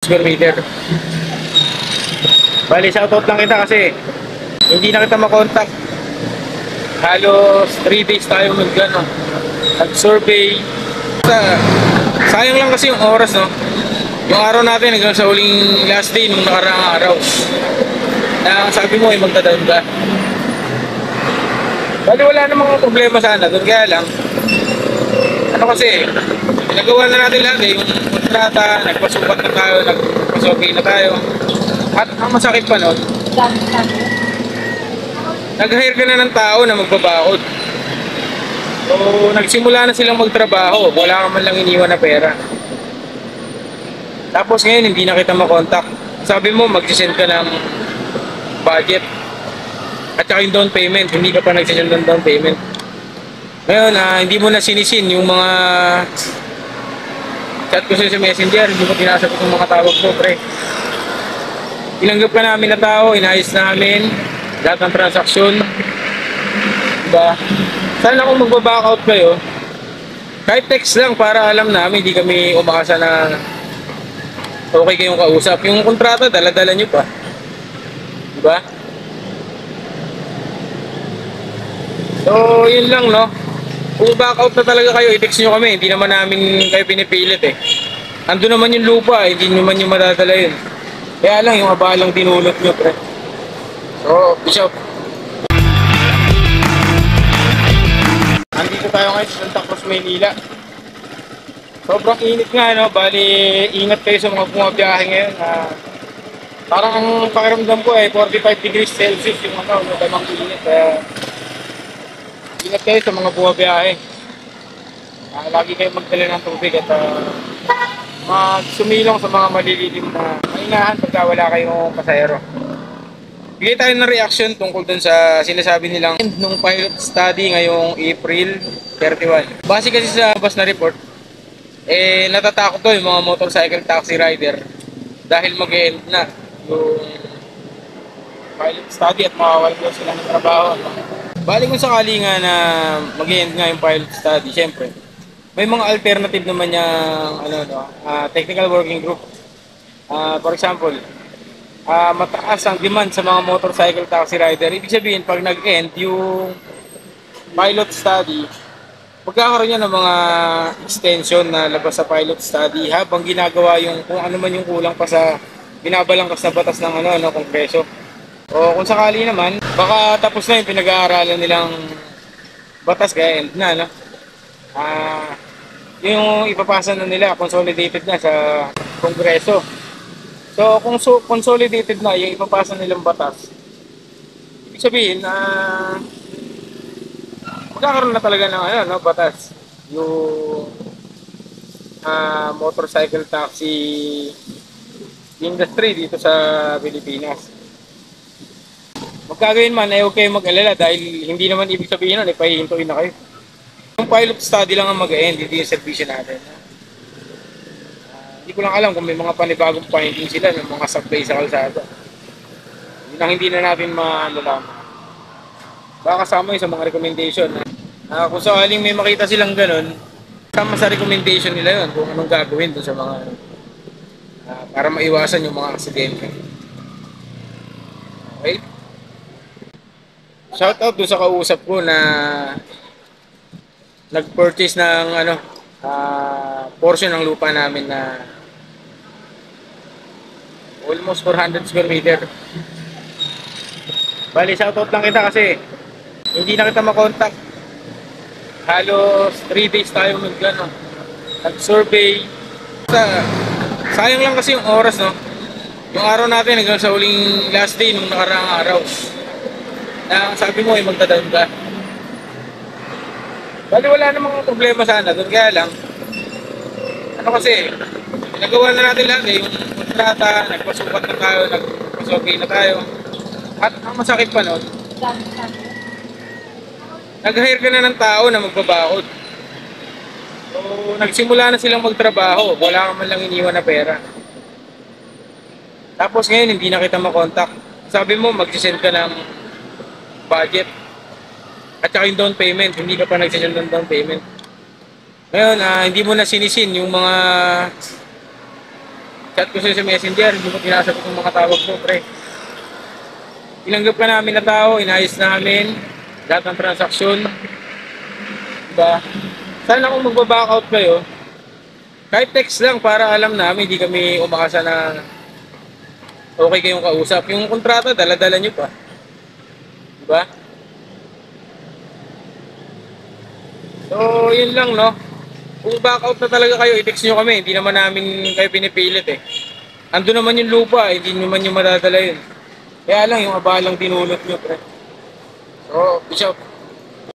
Square meter. Bali, shoutout lang kita kasi hindi na kita makontak. Halos 3 days tayo nag-survey. Sayang lang kasi yung oras, no? Yung araw natin hanggang sa huling last day nung nakaraang araw. Na sabi mo ay magdadaon ka. Bali, wala namang problema sana doon. Kaya lang, ano kasi, nagawa na natin lahat eh. Yung kontrata, nagpasukat na tayo, nagpasurvey na tayo. At ang masakit pa nun, nag-hire ka na ng tao na magbabakod. So, nagsimula na silang magtrabaho. Wala ka man lang iniwan na pera. Tapos ngayon, hindi na kita makontak. Sabi mo, mag-send ka ng budget. At saka yung down payment. Hindi ka pa nag-send ng down payment. Ngayon, hindi mo na sinisin yung mga chat ko sa messenger. Hindi mo tinasagot yung mga tawag ko, pre. Tinanggap ka namin na tao, inayos namin lahat ng transaksyon. Diba? Sana kung magbaback out kayo, kahit text lang para alam namin, hindi kami umakasa na okay kayong kausap. Yung kontrata, dala-dala nyo pa. Diba? So, yun lang, no? Kung back out na talaga kayo, i-text nyo kami. Hindi naman namin kayo pinipilit eh. Ando naman yung lupa, hindi naman yung madadala yun. Kaya lang, yung abalang dinulot nyo, pre. So, peace out. Andito tayo ngayon sa Santa Cruz, Maynila. Sobrang init nga, no? Bali, ingat kayo sa mga bumabiyahe ngayon. Parang ang pakiramdam ko 45 degrees Celsius yung damang init. Kaya, ingat kayo sa mga bumabiyahe. Lagi kayo magdala ng tubig at magsumilong sa mga malililim na mainahan pagka wala kayong pasahero. Bigay tayo ng reaction tungkol dun sa sinasabi nilang nung pilot study ngayong April 31. Base kasi sa bus na report, natatakot to yung mga motorcycle taxi rider dahil mag-e-end na yung pilot study at makawalan daw sila ng trabaho. Bali kung sakali nga na mag-e-end nga yung pilot study, syempre may mga alternative naman yung technical working group. For example, mataas ang demand sa mga motorcycle taxi rider. Ibig sabihin, pag nag-end yung pilot study, magkakaroon yan ng mga extension na labas sa pilot study habang ginagawa yung kung ano man yung kulang pa sa binabalangkas na batas ng Kongreso. O kung sakali naman, baka tapos na yung pinag-aaralan nilang batas kaya end na, no? Yung ipapasa na nila, consolidated na sa Kongreso. So, kung consolidated na yung ipapasa nilang batas, ibig sabihin, magkakaroon na talaga ng batas. Yung motorcycle taxi industry dito sa Pilipinas. Magkagawin man, huwag kayong mag-alala dahil hindi naman ibig sabihin nun, pahihintuin na kayo. Yung pilot study lang ang mag-end, hindi yung servisyo natin. Hindi ko lang alam kung may mga panibagong finding sila ng mga supply sa kalsada. Yun ang hindi na natin malalaman. Baka kasama yun sa mga recommendation. Kung sakaling may makita silang ganun, kasama sa recommendation nila yun kung anong gagawin dun sa mga para maiwasan yung mga aksidente. Okay? Shoutout dun sa kausap ko na nag-purchase ng portion ng lupa namin na almost 400 square meter. Bali, shoutout lang kita kasi hindi na kita makontak. Halos 3 days tayo nag-survey. Sayang lang kasi yung oras, no? Yung araw natin hanggang sa huling last day nung nakaraang araw. Na sabi mo ay magdadaon ka. Bali, wala namang problema sana doon. Kaya lang, ano kasi, nagawa na natin lahat eh. Yung kontrata, nagpasukat na tayo, nagpasurvey na tayo. At ang masakit pa nun, nag-hire ka na ng tao na magbabakod. So, nagsimula na silang magtrabaho. Wala ka man lang iniwan na pera. Tapos ngayon, hindi na kita makontak. Sabi mo, mag-send ka ng budget. At saka yung down payment, hindi ka pa nag-send ng down payment. Ngayon, hindi mo na sinisin yung mga Chat ko sa'yo sa messenger, hindi mo tinasagot yung mga tawag ko, pre. Tinanggap ka namin na tao, inayos namin lahat ng transaksyon. Diba? Sana kung magbaback out kayo, kahit text lang para alam namin, hindi kami umaasa na okay kayong kausap. Yung kontrata, dala-dala nyo pa. Diba? So, yun lang, no? Kung back out na talaga kayo, i-text nyo kami. Hindi naman namin kayo pinipilit eh. Ando naman yung lupa, hindi naman yung madadala yun. Kaya lang, yung abalang dinulot nyo, pre. So, peace out.